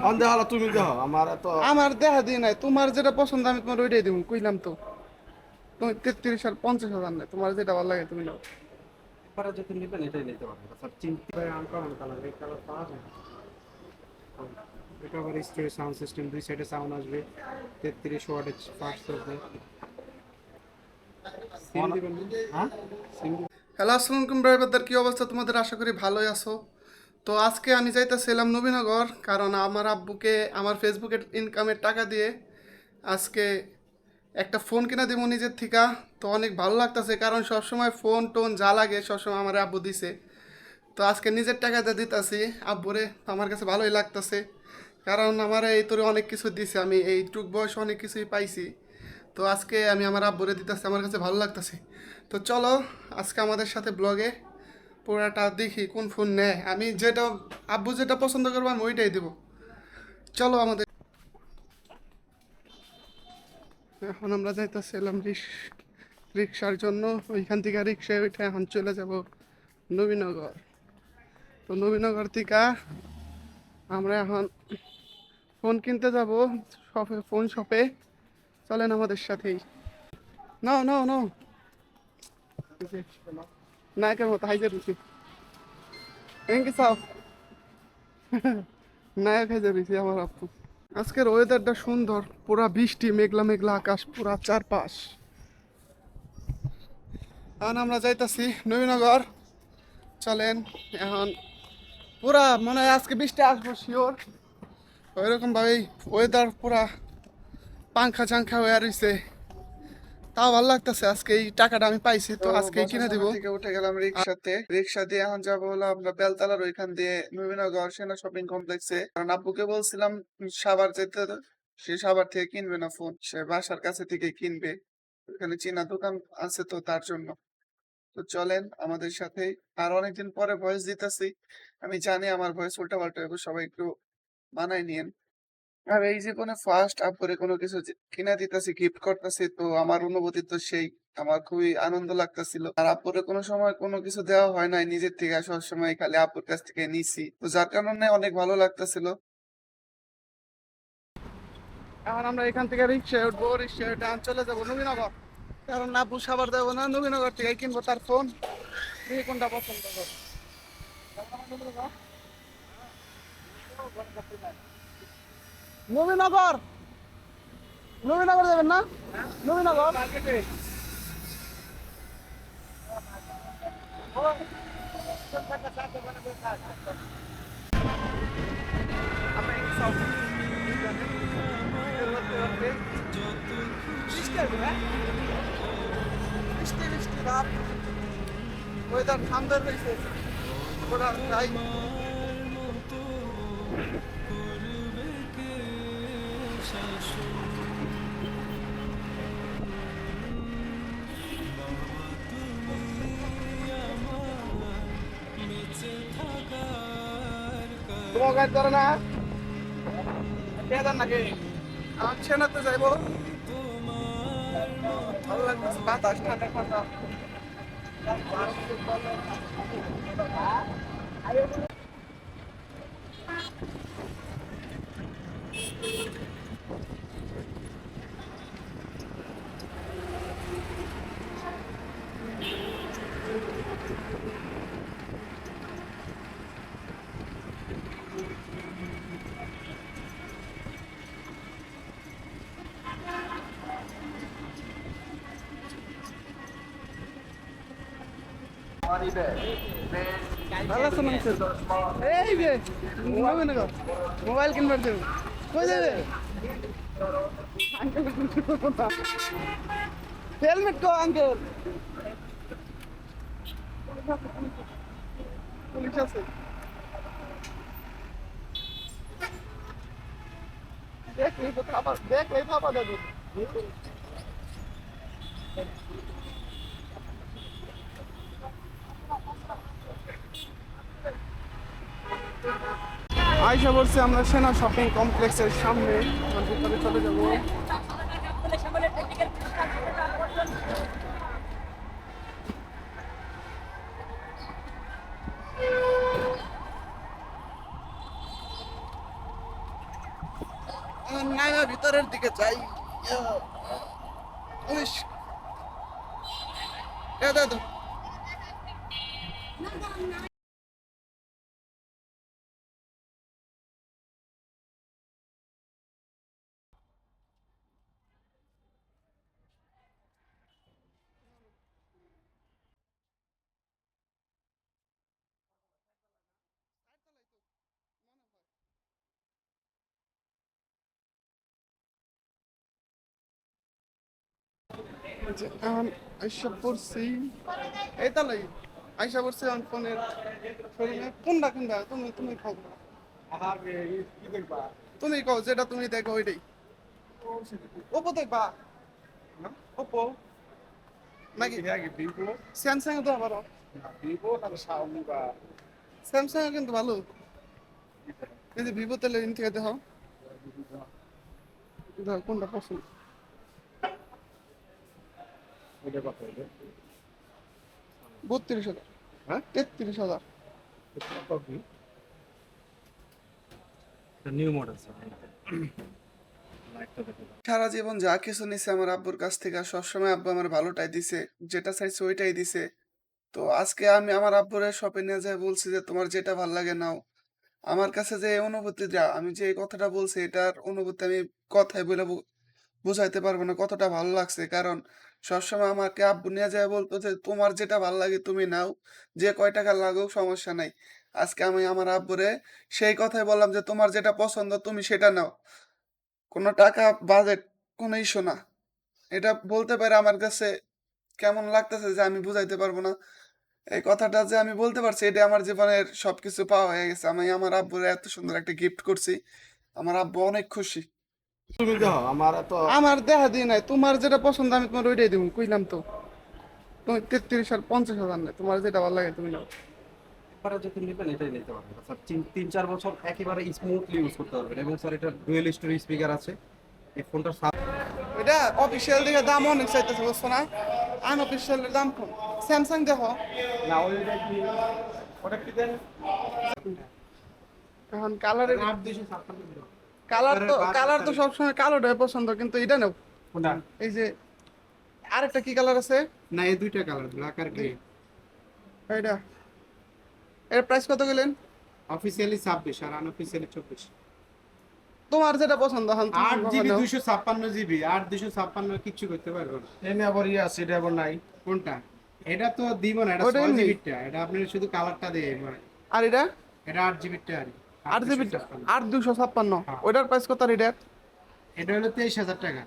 অন্ধে হলো তুমি দেহ আমার তো আমার দেখা দিই নাই, তোমার যেটা পছন্দ আমি তোমার ওইটাই দিব, কইলাম তো। তুমি 33 আর 50,000 নাই, তোমার যেটা ভালো লাগে তুমি নাও। এবারে যদি নিবেন এটাই নিতে পারবেন স্যার চিন্তা করে আনকমন কালার এই কালার পাওয়া যায় না। এটা আবার স্টেরিও সাউন্ড সিস্টেম দুই সাইডে সাউন্ড আসবে 33 ওয়াটের ফাস্ট চলবে সিম দিবেন না? হ্যাঁ সিম দিবেন। হ্যালো, আসসালামু আলাইকুম ড্রাইভারদের, কি অবস্থা তোমাদের? আশা করি ভালোই আছো। তো আজকে আমি যাইতেছিলাম নবীনগর, কারণ আমার আব্বুকে আমার ফেসবুকের ইনকামের টাকা দিয়ে আজকে একটা ফোন কিনা দিব নিজের থেকে। তো অনেক ভালো লাগতেছে, কারণ সবসময় ফোন টোন যা লাগে সবসময় আমার আব্বু দিছে। তো আজকে নিজের টাকাতে দিতেছি আব্বুরে, তো আমার কাছে ভালোই লাগতেছে। কারণ আমার এই তোরে অনেক কিছু দিছে, আমি এইটুক বয়সে অনেক কিছুই পাইছি। তো আজকে আমি আমার আব্বুরে দিতেছি, আমার কাছে ভালো লাগতেছে। তো চলো আজকে আমাদের সাথে ব্লগে পুরাটা দেখি কোন ফোন নেয়। আমি যেটা আব্বু যেটা পছন্দ করবো আমি ওইটাই দেবো। চলো আমাদের, এখন আমরা যাইতেছিলাম রিক্সার জন্য। ওইখান থেকে রিক্সায় ওইটা এখন চলে যাব নবীনগর। তো নবীনগর থেকে আমরা এখন ফোন কিনতে যাব শপে, ফোন শপে। চলেন আমাদের সাথেই। নাও নাও নাও, নায়কের মতো হাইজে রুচি থ্যাংক ইউ সাহ। নায়ক হাইজে রুচি আমার আপু। আজকের ওয়েদারটা সুন্দর, পুরা বৃষ্টি, মেঘলা মেঘলা আকাশ, পুরা চারপাশ। এখন আমরা যাইতাছি নবীনগর। চলেন এখন, পুরা মনে হয় আজকে বৃষ্টি আসবো শিওর। ওইরকম ভাবেই ওয়েদার পুরা পাংখা চাংখা হয়ে রয়েছে। তাও ভালো লাগতেছে, আজকে এই টাকাটা আমি পাইছি তো আজকে কিনে দিব। থেকে উঠে গেলাম রিক্সাতে, রিক্সা দিয়ে এখন যাবো হলো আমরা বেলতলার ওইখান দিয়ে নবীনগর সেনা শপিং কমপ্লেক্সে। কারণ আব্বুকে বলছিলাম সাভার যেতে, সে সাভার থেকে কিনবে না ফোন, সে বাসার কাছে থেকে কিনবে। ওখানে চীনা দোকান আছে তো তার জন্য। তো চলেন আমাদের সাথেই। আর অনেকদিন পরে ভয়েস দিতেছি, আমি জানি আমার ভয়েস উল্টা পাল্টা হবে, সবাই একটু মানায় নিয়েন। আর এই জীবনে ফার্স্ট আপুরে কোনো কিছু কিনা দিতেছি, গিফট করতেছি, তো আমার অনুভূতি তো সেই, আমার খুবই আনন্দ লাগতেছিল। আর আপুরে কোনো সময় কোনো কিছু দেওয়া হয় নাই নিজের থেকে, সব সময় খালি আপুর কাছ থেকে নিছি, তো যার কারণে অনেক ভালো লাগতেছিল। এখন আমরা এখান থেকে রিক্সায় উঠবো, রিক্সায় উঠে চলে যাবো নবীনগর। কারণ আপু সাবার দেবো না, নবীনগর থেকে কিনবো তার ফোন। তুমি কোনটা পছন্দ করো? নবীনগর, নবীনগর যাবেন না? নবীনগর বৃষ্টি বৃষ্টি রাত, ওয়েদার ঠান্ডা রয়েছে। ওরা যাই তোমার গাড়ি ধরে না, কেদার নাকি আমার সেনাতে যাইবো। ভালো লাগতেছে, বাতাস ঠান্ডা ঠান্ডা। ভালো আছে না? এই যে নবীনগর মোবাইল কিনবার দেবো, কই যাবে? হেলমেট কো আঙ্কেল? পুলিশ আছে, দেখলেই তো থাপা, দেখলেই থাপা দেবে। আইসা বলছে আমরা সেনা শপিং কমপ্লেক্সের সামনে, ভিতরে চলে যাবো। নাইমা ভিতরের দিকে যাই। উইশ, এ দাদু। এখন আইসা পড়ছি, এই তালাই আইসা পড়ছি এখন ফোনের শরীরে। কোনটা কোনটা তুমি তুমি খাও, কি দেখবা? তুমি কও যেটা তুমি দেখো ওইটাই। ওপো দেখবা, ওপো নাকি ভিভো, স্যামসাং তো আবার, ভিভো তাহলে শাওমি বা স্যামসাং কিন্তু ভালো। এই যে ভিভো তেলে দিন থেকে দেখো, দেখো কোনটা পছন্দ। এটা কত হইলো? 32,000, হ্যাঁ 33,000। নিউ মডেল স্যার, লাইটটা দেখো। সারা জীবন যা কিছু নিছে আমার আব্বুর কাছ থেকে, সবসময় আব্বু আমার ভালোটাই দিছে, যেটা চাইছে ওইটাই দিছে। তো আজকে আমি আমার আব্বুরে শপে নিয়ে যাই, বলছি যে তোমার যেটা ভাল লাগে নাও। আমার কাছে যে এই অনুভূতিটা, আমি যে এই কথাটা বলছি, এটার অনুভূতি আমি কথায় বলে বুঝাইতে পারবো না কতটা ভালো লাগছে। কারণ সবসময় আমাকে আব্বু নিয়ে যায় বলতো যে তোমার যেটা ভালো লাগে তুমি নাও, যে কয় টাকা লাগুক সমস্যা নাই। আজকে আমি আমার আব্বুরে সেই কথাই বললাম যে তোমার যেটা পছন্দ তুমি সেটা নাও, কোনো টাকা বাজেট কোনো ইস্যু না। এটা বলতে পারে আমার কাছে কেমন লাগতেছে যে আমি বুঝাইতে পারবো না। এই কথাটা যে আমি বলতে পারছি, এটা আমার জীবনের সবকিছু পাওয়া হয়ে গেছে। আমি আমার আব্বুরে এত সুন্দর একটা গিফট করছি, আমার আব্বু অনেক খুশি। তুমি দেখো আমার তো আমার দেখা দিই নাই, তোমার যেটা পছন্দ আমি তোমার ওইটাই দিব, কইলাম তো। তুমি 33 আর 50,000 নেই, তোমার যেটা ভালো লাগে তুমি নাও। এবারে যে তুমি নেবেন এটাই নিতে পারবেন স্যার। 3-4 বছর একেবারে স্মুথলি ইউজ করতে পারবেন। এবং স্যার এটা ডুয়েল স্টোরি স্পিকার আছে এই ফোনটার সাথে। ওইটা অফিসিয়াল দিকে দাম অনেক চাইতেছে, বুঝছো না? আনঅফিসিয়ালের দাম কম। স্যামসাং দেখো, না ওইটা কি, ওটা কি দেন এখন কালারের 8,256 কালার তো সবসময় কালোটাই পছন্দ, কিন্তু এটা নাও। কোনটা? এই যে আরেকটা কি কালার আছে, না এই দুইটা কালার, ব্ল্যাক আর গ্রে। এইটা, এর প্রাইস কত গেলেন? অফিসিয়ালি 26 আর আনঅফিসিয়ালি 24। তোমার যেটা পছন্দ এখন তুমি 8 জিবি নাও। 256 জিবি, 8 256 কিচ্ছু করতে পারবো না। এনে আবার ইয়ে আছে, এটা আবার নাই। কোনটা? এটা তো দিব না, এটা ওটা 6 এমনি। জিবিটা। এটা আপনি শুধু কালারটা দিয়ে এবার। আর এটা এটা 8 জিবিটা আর 8 জিবি, 8 8,256। হ্যাঁ। ওইটার প্রাইস কত আর এটার? এটা হলো 23,000 টাকা।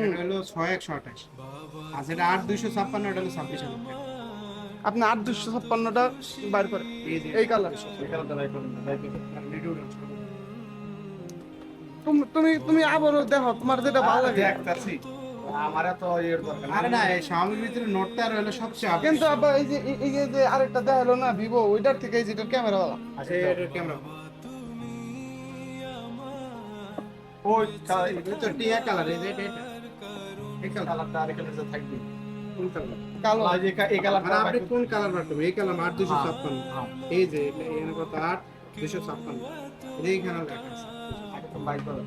এটা হলো 6,128। আর যেটা 8 256, এটা হলো 26,000 টাকা। আপনি 8,256টা বাইর করে, এই যে এই কালার। এই কালারটা রাইট করুন, রাইট করুন। আর ভিডিও তুমি তুমি তুমি আবারও দেখো তোমার যেটা ভালো লাগে। দেখতাছি। আমারে তো এর দরকার। আরে না, এই Xiaomi ভিতরে নোটটা আর হলো সবচেয়ে আপডেট। কিন্তু আবার এই যে যে আরেকটা দেখালো না ভিভো, ওইটার থেকে এই যেটা ক্যামেরা वाला, আচ্ছা এর ক্যামেরা। ওই এটা তো টিয়া কালার, এই যে এটা। এই কালারটা আর এখানে যে থাকবে। কোন কালার? কালো। আর এই কালারটা মানে আপনি কোন কালার বার করবেন? এই কালার 8 256। এই যে এখানে কত 8 256। এইখানে লেখা আছে। একদম বাইক করা।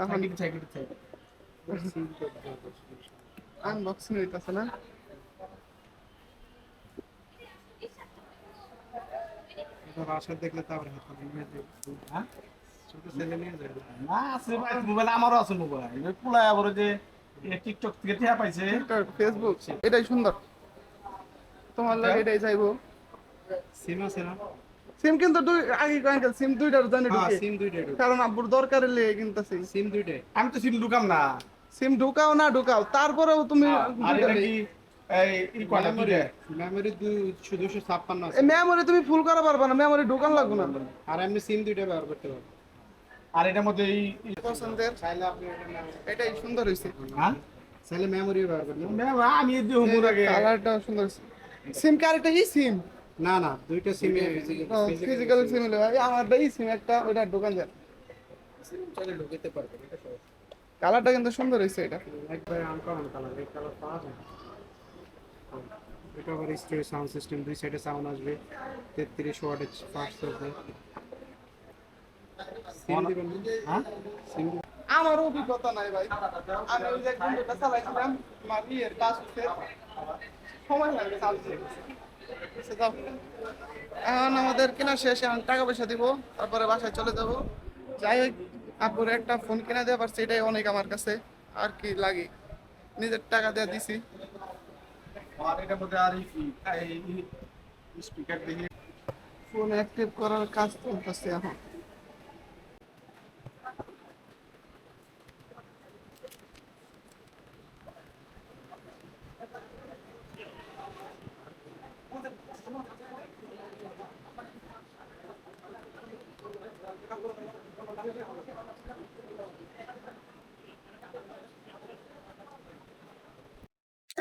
এখন সাইকেল চাই। আনবক্সিং হইতাছে না? এটা বাসায় দেখলে তো আবার হাতে নিয়ে যাবে। হ্যাঁ? ছোট ছেলে নিয়ে যাবে। না আছে ভাই, মোবাইল আমারও আছে। মোবাইল ওই পুলাই আবার ওই যে টিকটক থেকে ঠেয়া পাইছে। টিকটক, ফেসবুক, এটাই সুন্দর। তোমার লাগে এটাই চাইবো। সিম আছে না? সিম কিন্তু দুই আগে আঙ্কেল সিম দুইটার জানি হ্যাঁ ঢুকে, সিম দুইটাই ঢুকে। কারণ আব্বুর দরকারের লেগে কিনতেছি। সিম দুইটাই। আমি তো সিম ঢুকাম না। সিম ঢুকাও না ঢুকাও, তারপরেও তুমি আর দুইটা এটা নেই। কি এই ই কয়টা মেমোরি, দুইটা? মেমোরি 256 আছে। এই মেমোরি তুমি ফুল করা পারবা না, মেমোরি ঢুকান লাগবে না। আর এমনি সিম দুইটা ব্যবহার করতে পারবেন। আর এটার মধ্যে এই পছন্দের চাইলে আপনি এটা memory- এটাই সুন্দর হয়েছে। হ্যাঁ চাইলে মেমোরি ব্যবহার করতে পারবেন। আমি এই দিয়ে হুমুর আগে কালারটা সুন্দর হয়েছে। সিম কি আরেকটা ই সিম? না না, দুইটা সিমে ফিজিক্যাল সিম হলে ভাই আমার এই সিম একটা, ওইটা ঢুকান যায়। চাইলে ঢুকাতে পারবেন, এটা সহজ। কালারটা কিন্তু সুন্দর হয়েছে এটা। একবারে আনকমন কালার, এই কালার পাওয়া যায় না। এটা আবার স্টেরিও সাউন্ড সিস্টেম, দুই সাইডে সাউন্ড আসবে, 33 ওয়াটের ফাস্ট চলবে। সিম দিবেন না? হ্যাঁ সিম দিবেন? আমার অভিজ্ঞতা নাই ভাই, আমি ওই যে কম্পিউটার চালাইছিলাম, আমার বিয়ের কাজ হচ্ছে, সময় লাগে চালছে। এখন আমাদের কেনা শেষ, এখন টাকা পয়সা দিব, তারপরে বাসায় চলে যাব। যাই হোক, আপুর একটা ফোন কিনে দেওয়া পারছে, এটাই অনেক আমার কাছে। আর কি লাগে, নিজের টাকা দিয়ে দিছি। আর এটার মধ্যে আর স্পিকার দেখি ফোন অ্যাক্টিভ করার কাজ চলতেছে এখন।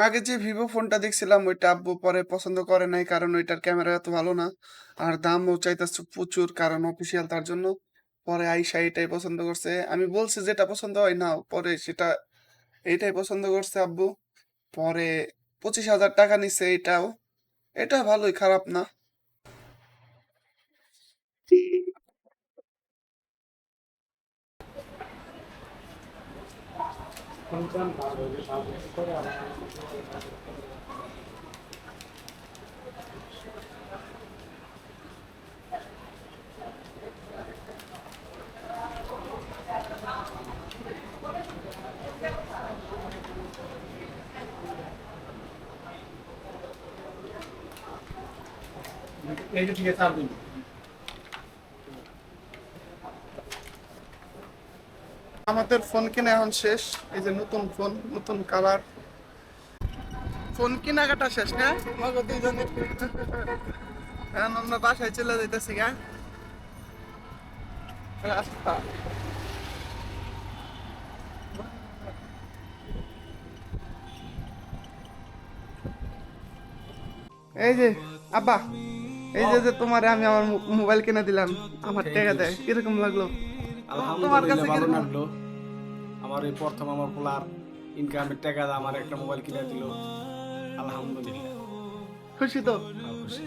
আগে যে ভিভো ফোনটা দেখছিলাম ওইটা আব্বু পরে পছন্দ করে নাই, কারণ ওইটার ক্যামেরা এত ভালো না, আর দামও চাইতেছে প্রচুর, কারণ অফিসিয়াল, তার জন্য পরে আইসা এটাই পছন্দ করছে। আমি বলছি যেটা পছন্দ হয় না, পরে সেটা এইটাই পছন্দ করছে আব্বু। পরে 25,000 টাকা নিচ্ছে এটাও, এটা ভালোই, খারাপ না। কোন চান ভালো হলে ভালো করে আবার এই যে ঠিক আছে আর দিন আমাদের ফোন কিনা এখন শেষ, এই যে নতুন ফোন, নতুন কালার, ফোন কেনাকাটা শেষ না আমাকে দুইজনের। এখন আমরা বাসায় চলে যাইতেছি গা, রাস্তা। এই যে আব্বা, এই যে তোমার আমি আমার মোবাইল কিনে দিলাম, আমার টাকা দেয়, কিরকম লাগলো? তোমার কাছে আলহামদুলিল্লাহ ভালো কিরকম? লাগলো। আমার এই প্রথম আমার পোলার ইনকামের টাকা দিয়ে আমার একটা মোবাইল কিনে দিল, আলহামদুলিল্লাহ। খুশি তো? খুশি।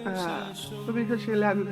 হ্যাঁ, তুমি খুশি হলে আমি